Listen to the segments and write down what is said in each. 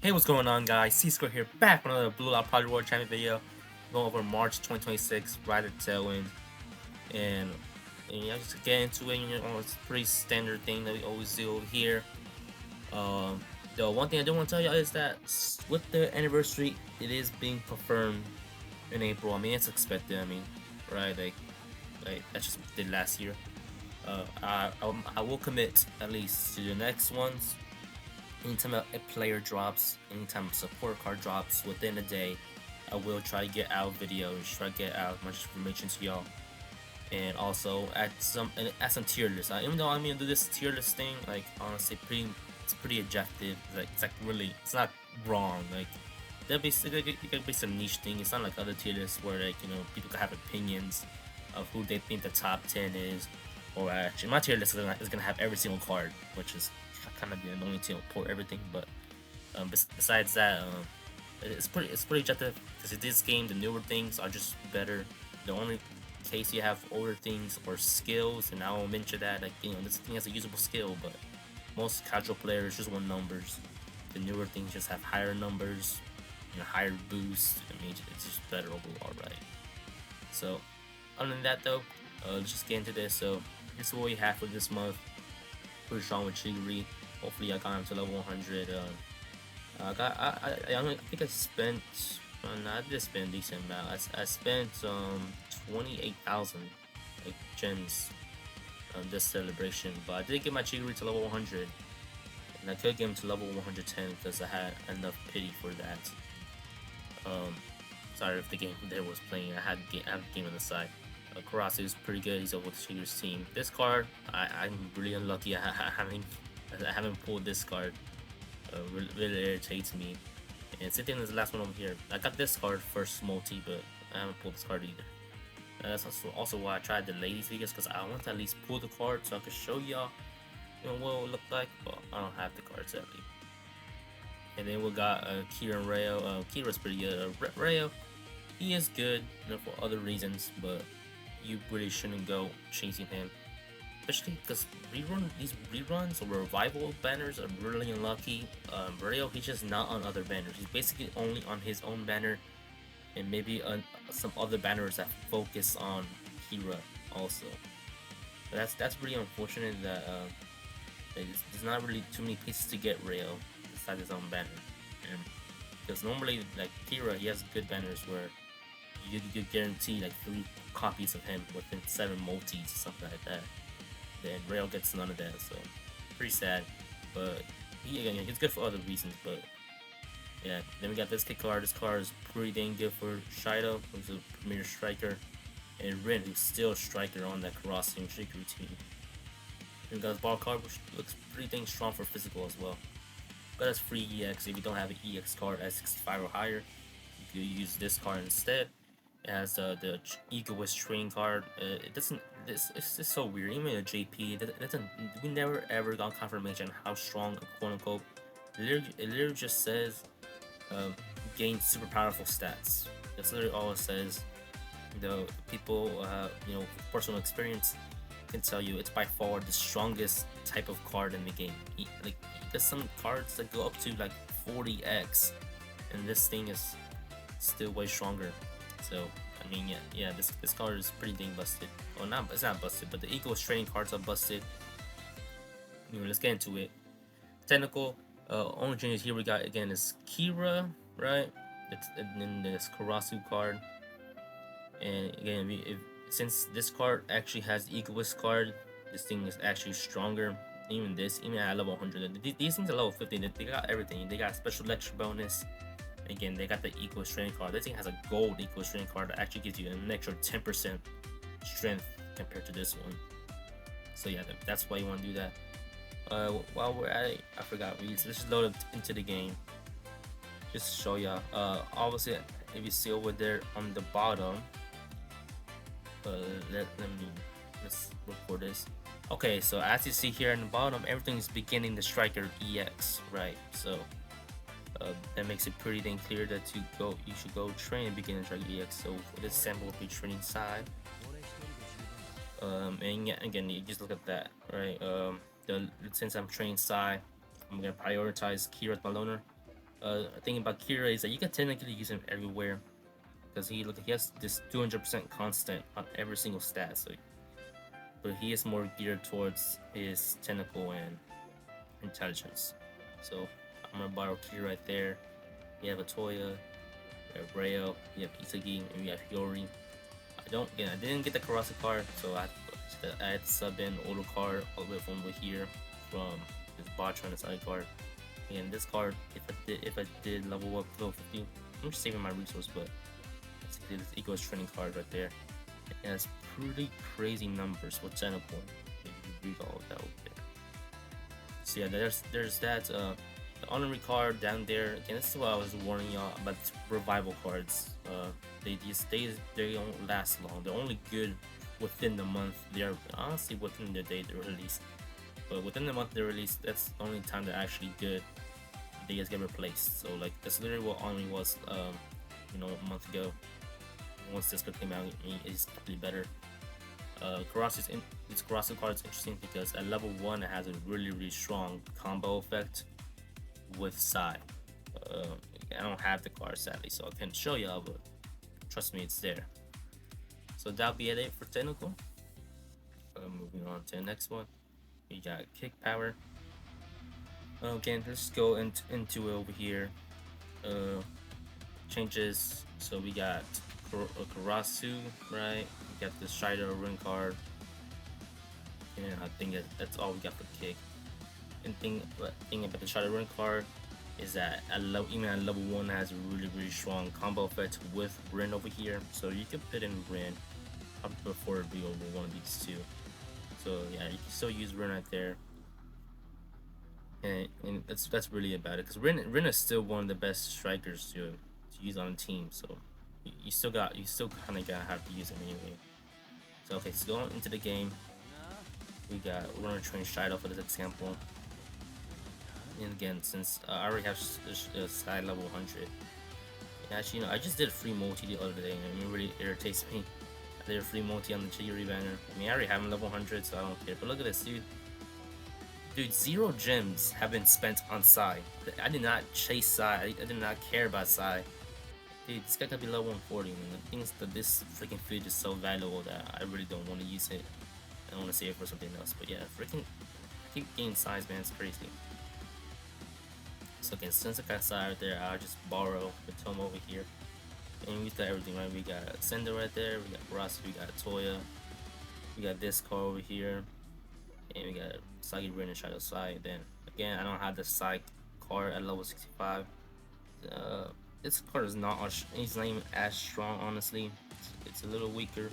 Hey, what's going on, guys? C-Square here, back with another Blue Lock Project World Champion video, going over March 2026 Rider Tailwind, and just to get into it. It's a pretty standard thing that we always do over here. The one thing I do want to tell you is that with the anniversary, it is being confirmed in April. I mean, it's expected. I mean, right? Like that's just what we did last year. I will commit at least to the next ones. Anytime a player drops, anytime a support card drops within a day, I will try to get out videos, try to get out as much information to y'all, and also add some tier lists. Even though I'm gonna do this tier list thing, like honestly, it's pretty objective. Like it's not wrong. Like there'll be it could be some niche thing. It's not like other tier lists where people can have opinions of who they think the top 10 is, or actually my tier list is gonna have every single card, which is kind of the annoying to import everything. But besides that, it's pretty objective because in this game the newer things are just better. The only case you have older things or skills, and I will mention that, like, this thing has a usable skill, but most casual players just want numbers. The newer things just have higher numbers, higher boost. I mean, it's just better overall, right? So other than that though, let's just get into this. So this is what we have for this month. Pretty strong with Chigiri. Hopefully I got him to level 100. I think I spent, no, I did spend a decent amount. I spent 28,000 like gems on this celebration, but I did get my Chigiri to level 100, and I could get him to level 110 because I had enough pity for that. Sorry if the game there was playing. I had a game on the side. Karasu is pretty good. He's over with Chigiri's team. This card, I'm really unlucky. I haven't pulled this card. Really irritates me. And same thing as the last one over here. I got this card first multi, but I haven't pulled this card either. That's also why I tried to delay these videos, because I want to at least pull the card so I can show y'all, what it will look like. But I don't have the card sadly. And then we got Kira and Rayo. Kira's pretty good. Rayo, he is good, for other reasons, but you really shouldn't go chasing him, especially because these reruns or revival banners are really unlucky. Rayo, he's just not on other banners. He's basically only on his own banner, and maybe on some other banners that focus on Kira also. But that's really unfortunate that there's not really too many places to get Rayo besides his own banner. Because normally, like Kira, he has good banners where you guarantee like 3 copies of him within 7 multis or something like that. Then Rail gets none of that, so pretty sad. But he's good for other reasons. But yeah, then we got this kit card. This card is pretty dang good for Shido, who's a premier striker, and Rin, who's still a striker on that Karasu and Shikuru team. And we got this ball card, which looks pretty dang strong for physical as well. But that's free EX. If you don't have an EX card at 65 or higher, you can use this card instead. It has the Egoist training card. It doesn't. It's just so weird. Even a JP, it doesn't. We never ever got confirmation how strong, quote unquote. It literally just says gain super powerful stats. That's literally all it says. The people, personal experience can tell you it's by far the strongest type of card in the game. Like, there's some cards that go up to like 40x, and this thing is still way stronger. So I mean, yeah, this card is pretty dang busted. Well, it's not busted, but the Eco training cards are busted. Let's get into it. Technical, only changes here we got again is Kira, right? And then this Karasu card. And again, since this card actually has the Egoist card, this thing is actually stronger. Even at level 100, these things are level 50. They got everything. They got special lecture bonus. Again, they got the Equal Strength card. This thing has a gold Equal Strength card that actually gives you an extra 10% strength compared to this one. So yeah, that's why you want to do that. While we're at it, I forgot. Let's just load it into the game. Just to show y'all. Obviously, if you see over there on the bottom, let's record this. Okay, so as you see here in the bottom, everything is beginning the Striker EX, right? So that makes it pretty dang clear that you should go train and begin Striker EX. So for this sample, will be training side. And yeah, again, you just look at that, right? Since I'm training side, I'm gonna prioritize Kira as my loner. Thing about Kira is that you can technically use him everywhere because he has this 200% constant on every single stat. So, but he is more geared towards his technical and intelligence. So I'm gonna borrow Kira right there. You have a Toya, you have Rayo, you have Isagi, and you have Hiyori. I didn't get the Karasu card, so I had to sub in older card all the way from over here from this Botch on the side card. And this card, if I did level up to level 50, I'm just saving my resource, but basically this Ego's training card right there. It has pretty crazy numbers for technical. If you read all of that over there. So yeah, there's that. The honorary card down there. Again, this is what I was warning y'all about revival cards. They don't last long. They're only good within the month. They're honestly within the day they're released. But within the month they're released, that's the only time they're actually good. They just get replaced. So like that's literally what honorary was a month ago. Once this card came out, it's completely better. This Karasu card is interesting because at level 1 it has a really strong combo effect with Sai. I don't have the card sadly, so I can't show y'all, but trust me, it's there. So that'll be it for technical. Moving on to the next one, we got kick power. Again, let's go into it over here. Changes. So we got Karasu, right? We got the Strider Ring card, and I think that's all we got for kick. And thing about the Strider Ring card is that even at level 1 it has a really strong combo effect with Rin over here. So you can put in Rin. I would prefer to be over one of these two. So yeah, you can still use Rin right there. And that's really about it, because Rin is still one of the best strikers to use on a team. So you still kind of gotta have to use it anyway. So okay, so going into the game, we're gonna train Shido for this example. And again, since I already have Sky level 100, actually, I just did a free multi the other day, and it really irritates me. I did a free multi on the Chigiri banner. I mean, I already have him level 100, so I don't care. But look at this, dude. Dude, 0 gems have been spent on Sai. I did not chase Sai. I did not care about Sai. Dude, this guy could be level 140. And the thing is that this freaking food is so valuable that I really don't want to use it. I want to save it for something else. But yeah, freaking keep gaining size, man. It's crazy. So again, since I got Sai right there, I'll just borrow the Tome over here. And we got everything, right? We got Sender right there. We got Ross. We got Toya. We got this card over here. And we got Sagi Rin and Shadow Sai. Then again, I don't have the Sai card at level 65. This card is not even as strong, honestly. It's a little weaker,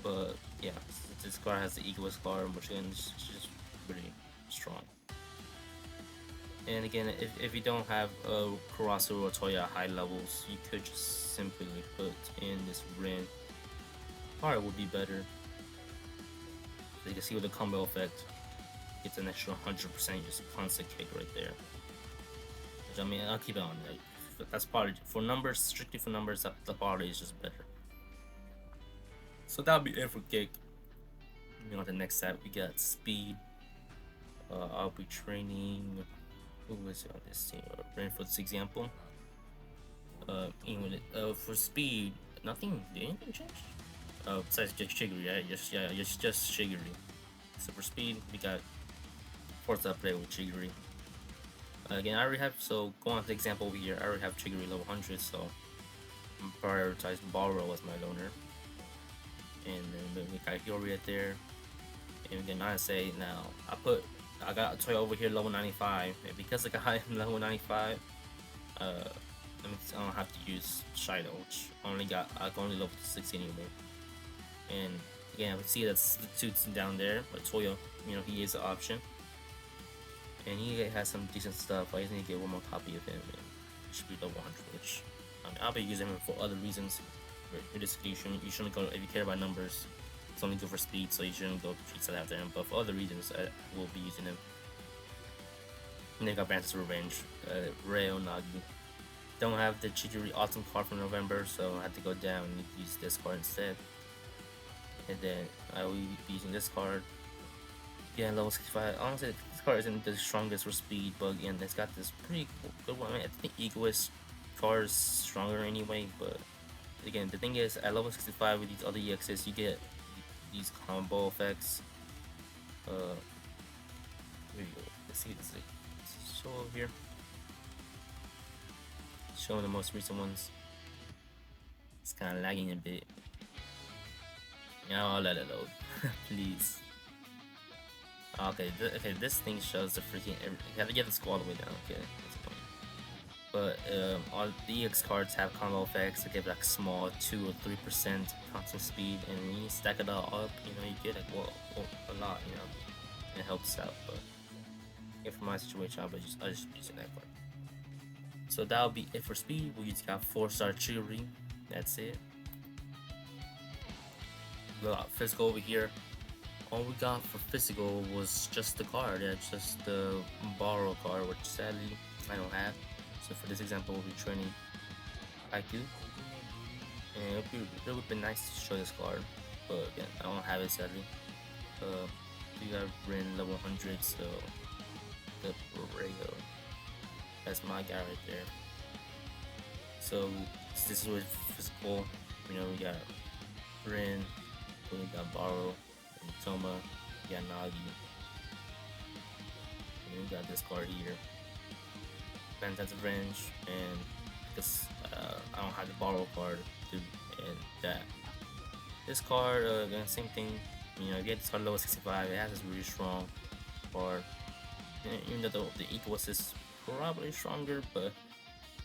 but yeah, this card has the egoist card, which again is just pretty strong. And again, if you don't have Karasu or Toya high levels, you could just simply put in this Rin. Card would be better. You can see with the combo effect, it's an extra 100% just constant kick right there. Which, I mean, I'll keep it on. That's probably for numbers, strictly for numbers. The quality is just better. So that'll be it for kick. Moving on to the next set, we got speed. I'll be training. Who was on this team? Rin for this example. For speed, nothing. Did anything change? Besides just Shigiri, right? Just Shigiri. So for speed, we got force upgrade with Shigiri. Again, I already have, so going on to the example over here, I already have Shigiri level 100, so I'm prioritize Balro as my loner. And then we got Hiyori right there. And again, I say now, I got Toya over here level 95, and because I got him level 95, I don't have to use Shido, which I can only level 60 anyway. And again, we see that substitutes down there, but Toya, he is an option. And he has some decent stuff. I just need to get one more copy of him, and he should be level 100, which I'll be using him for other reasons. You shouldn't go, if you care about numbers, it's only good for speed, so you shouldn't go to treats that after him. But for other reasons, I will be using him. And they got Banter's Revenge, Rayo Nagi. Don't have the Chijiri Autumn card from November, so I had to go down and use this card instead. And then I will be using this card. Again, level 65. Honestly, this this card isn't the strongest for speed, but again, it's got this pretty good one. I mean, I think Egoist card is stronger anyway, but again, the thing is, at level 65 with these other EXs, you get these combo effects. Here you go. Let's see this. Show over here. Showing the most recent ones. It's kind of lagging a bit. Now I'll let it load, please. Okay, this thing shows the freaking. You have to get the squad all the way down. Okay, that's fine. But all the EX cards have combo effects that give like small 2 or 3% constant speed, and when you stack it all up, you know, you get like a lot, you know, and it helps out. But yeah, for my situation, I just using that card. So that'll be it for speed. We just got 4-star Chiguri. That's it. Look, physical over here. All we got for physical was just the card. Yeah, just the borrow card, which sadly I don't have. So for this example, we'll be training IQ. And it would have been nice to show this card, but again, I don't have it sadly. We got Rin level 100, so the Borrego. That's my guy right there. So this is with physical. You know, we got Rin, we got Borrow, and Toma, we got Nagi. And we got this card here. Fantastic Revenge, and because I don't have the Borrow card too, and that. This card, again, same thing. You know, if you get this card level 65, it has this really strong card. Even though the Equus is probably stronger, but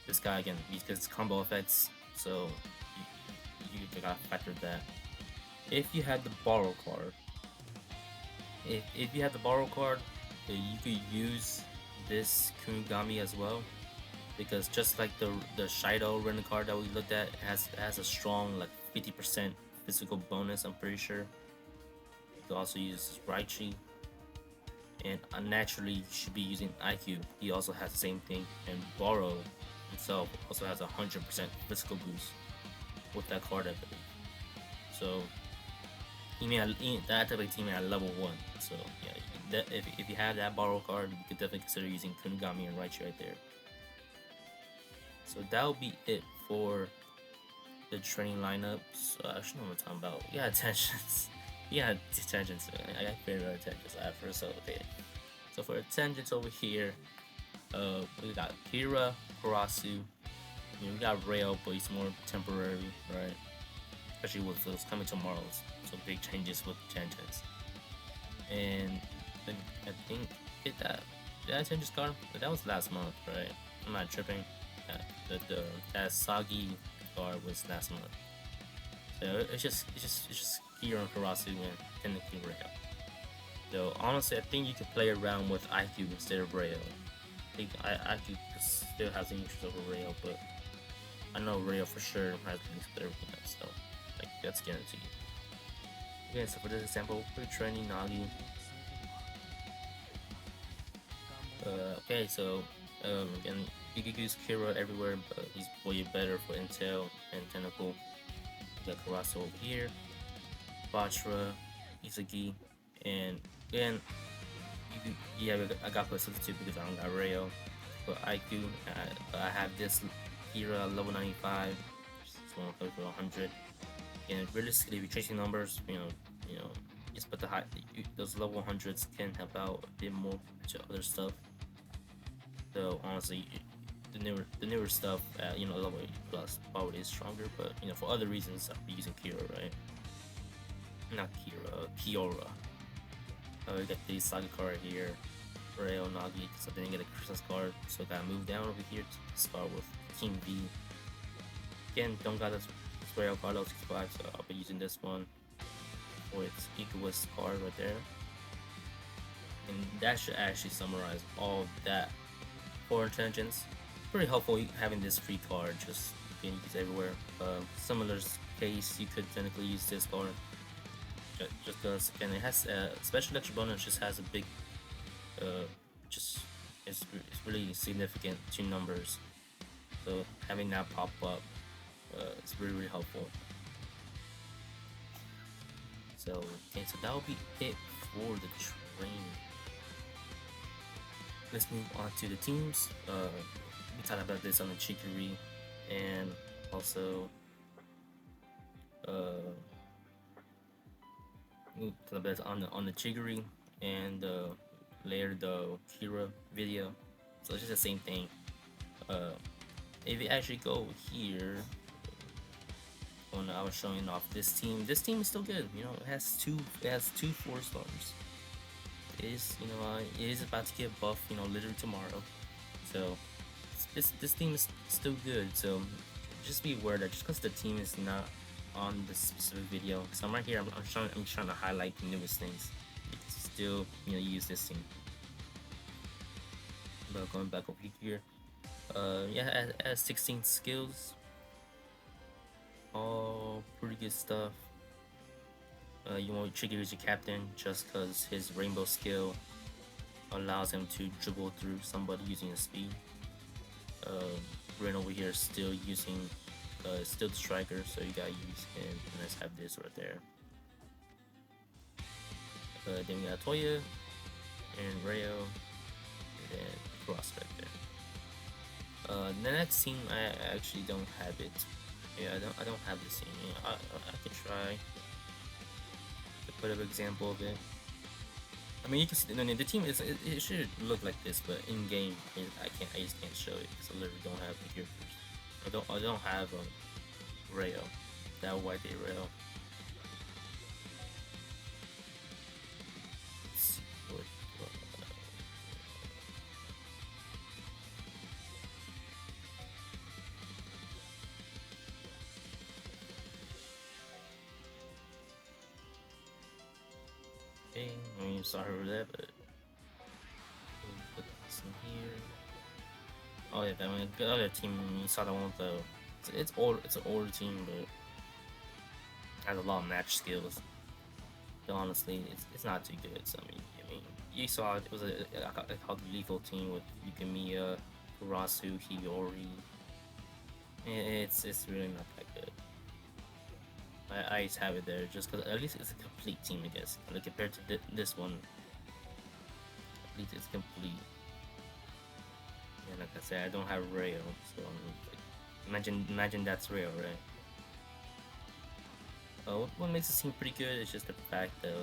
this guy again, because it's combo effects, so you gotta factor that. If you had the borrow card, if you had the borrow card, you could use this Kunigami as well, because just like the Shido random card that we looked at, it has a strong like 50% physical bonus. I'm pretty sure. You could also use Raichi. And unnaturally, you should be using IQ. He also has the same thing, and Borrow himself also has 100% physical boost with that card, I believe. So that type of team at level 1. So yeah, if you have that Borrow card, you could definitely consider using Kunigami and Raichi right there. So that'll be it for the training lineup. So I should know what I'm talking about. Yeah, attentions. Yeah, tangents. I got favorite tangents at first. So okay. So for tangents over here, we got Kira, Karasu. We got Rail, but he's more temporary, right? Especially with those coming tomorrows. So big changes with tangents. And I think did I change this card? That was last month, right? I'm not tripping. That Sagi card was last month. So it's just Kira and Karasu and technically Rail. So honestly, I think you could play around with IQ instead of Rail. I think IQ still has an interest over Rail, but I know Rail for sure has links with everything else, so like that's guaranteed. Okay, so for this example, we're training Nagi. Okay, so again, you could use Kira everywhere, but he's way better for Intel and Tentacle. We got Karasu over here, Batra, Izagi, and again, I got put substitute because I don't got Rayo. But IQ, I have this Kira level 95, just one for 100. And realistically, if you're chasing numbers, you know, just put those level 100s can help out a bit more to other stuff. So honestly, the newer stuff, level 80 plus probably is stronger, but for other reasons, I'll be using Kira, right? Not Kira, Kiora. We got the Saga card here, Rayo, Nagi, because I didn't get a Christmas card, so I gotta move down over here to start with King V. Again, don't got this Rayo card level 65, so I'll be using this one for its Equus card right there. And that should actually summarize all that for intelligence. Pretty helpful having this free card, just being used everywhere. Similar case, you could technically use this card. Just because again it has special electric bonus, just has a big it's really significant to numbers, so having that pop up is really helpful. So okay, so that will be it for the training. let's move on to the teams. We talked about this on the Chicory, and also uh, we talked about this on the Chicory and later the Kira video. So it's just the same thing. Uh, if you actually go here, when I was showing off this team is still good. You know, it has two 4 stars. It is, you know, it is about to get buff, you know, literally tomorrow. So this team is still good. So just be aware that just because the team is not on this specific video, so I'm right here. I'm trying to highlight the newest things. You can still, you know, use this team. But going back over here, yeah, it has 16 skills. All pretty good stuff. You want Trigger as your captain just because his rainbow skill allows him to dribble through somebody using his speed. Ren over here is still using, still the striker, so you gotta use him. And let's have this right there. Then we got Toya and Rayo, and then Cross right there. The next team I actually don't have it. Yeah, I don't have this team. Yeah, I could try to put an example of it. I mean, you can see the team is it should look like this, but in game I just can't show it because I literally don't have the characters. I don't have Rayo, that white day Rayo. Let's see what. Okay, I mean, sorry for that, but we'll put this in here. Oh yeah, I mean, the other team, you saw the one with the, it's an older team, but has a lot of match skills. But honestly, it's not too good. So I mean, you saw it was a called the lethal team with Yukimiya, Kurasu, Hiyori. It's really not that good. I just have it there just because at least it's a complete team, I guess. Like compared to this one, at least it's complete. And like I said, I don't have Rayo, so imagine that's Rayo, right? What makes it seem pretty good is just the fact that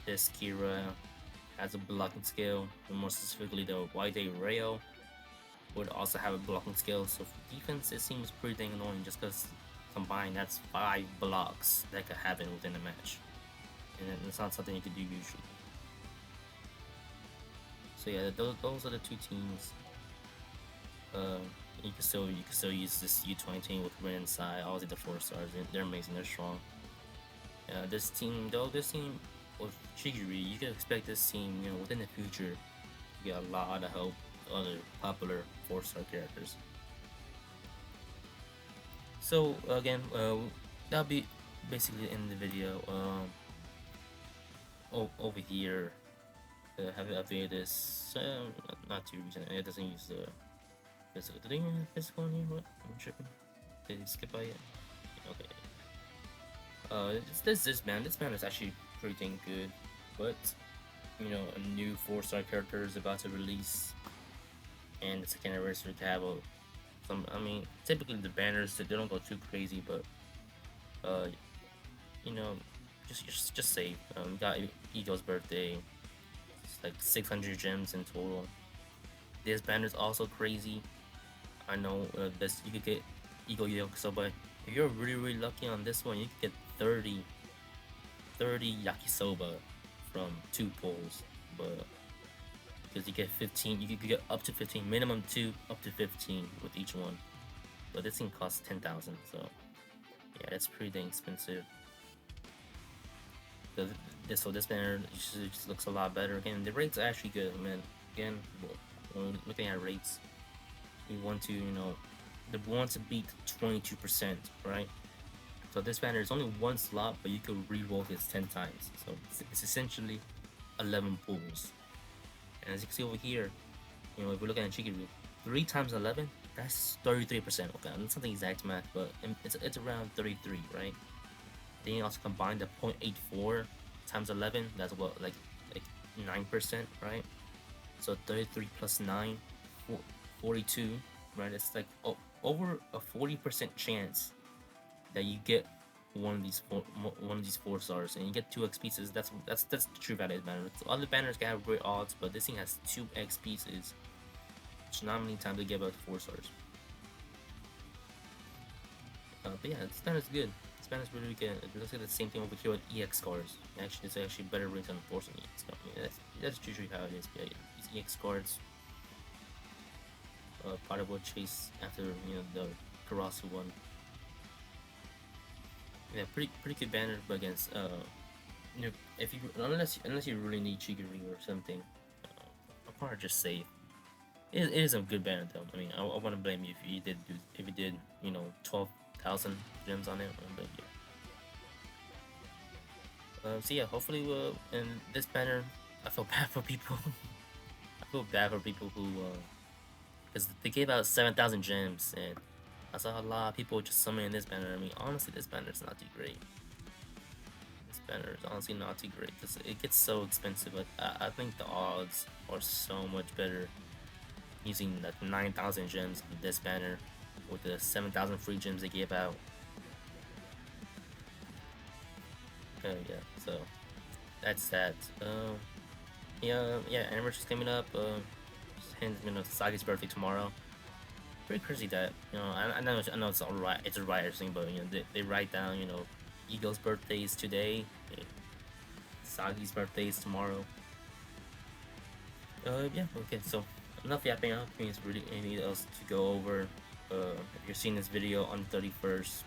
this Kira has a blocking skill, and more specifically the White Day Rayo would also have a blocking skill. So for defense, it seems pretty dang annoying just because combined that's 5 blocks that could happen within a match, and it's not something you could do usually. So yeah, those are the two teams. You can still use this U20 team with Ren inside. Obviously the 4 stars, they're amazing, they're strong. This team with Chigiri, you can expect this team, you know, within the future to get a lot of help with other popular 4-star characters. So again, that'll be basically in the video. Over here, have you updated this? Not too recent. It doesn't use the physical. Did they even have physical in here? What? I'm tripping. Did you skip by it? Okay. This band is actually pretty dang good, but you know, a new 4-star character is about to release, and it's second anniversary to have some. I mean, typically the banners they don't go too crazy, but you know, just save. Got Ego's birthday. It's like 600 gems in total. This banner's also crazy. I know this you could get Ego Yakisoba, but if you're really lucky on this one, you could get 30 Yakisoba from 2 pulls, but because you get 15, you could get up to 15, minimum 2, up to 15 with each one. But this thing costs 10,000, so yeah, it's pretty dang expensive. This banner just looks a lot better. Again, the rates are actually good, man. Again, when we're looking at rates, we want to, you know, we want to beat 22%, right? So this banner is only 1 slot, but you could re-roll this 10 times. So it's essentially 11 pulls. And as you can see over here, you know, if we're looking at Chikiru, 3 times 11, that's 33%. Okay, it's not the exact math, but it's around 33, right? Then you also combine the 0.84 times 11, that's what, like 9%, right? So 33 plus 9, 42, right? It's like over a 40% chance that you get one of these 4 stars, and you get 2x pieces. That's the true value of banner. Other banners can have great odds, but this thing has 2x pieces, which not many times they give out 4 stars. But yeah, this banner is good. This banner is really good. It looks like the same thing over here with EX cards. Actually, it's actually better range than Force on EX. So, I mean, that's usually how it is. But yeah, these EX cards, part of what chase after the Karasu one. Yeah, pretty good banner, but against if you unless you really need Chigiri or something, I'll probably just save. It is a good banner though. I mean, I want to blame you if you did 12,000 gems on it. But yeah. So yeah, hopefully in this banner, I feel bad for people. I feel bad for people who because they gave out 7,000 gems, and I saw a lot of people just summoning this banner. I mean, honestly, this banner is not too great. This banner is honestly not too great because it gets so expensive. But I think the odds are so much better using like 9,000 gems on this banner with the 7,000 free gems they gave out. Yeah, so that's that. Yeah, anniversary's coming up. And Sagi's birthday tomorrow. Pretty crazy that I know it's all right. It's a writer's thing, but they write down Eagle's birthday is today. Sagi's birthday is tomorrow. Yeah, okay. So enough yapping. I don't think it's really anything else to go over. If you're seeing this video on the 31st,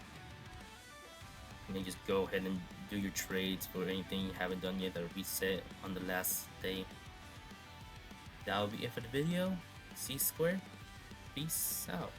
you just go ahead and do your trades for anything you haven't done yet, or reset on the last day. That will be it for the video. C Square. Peace out.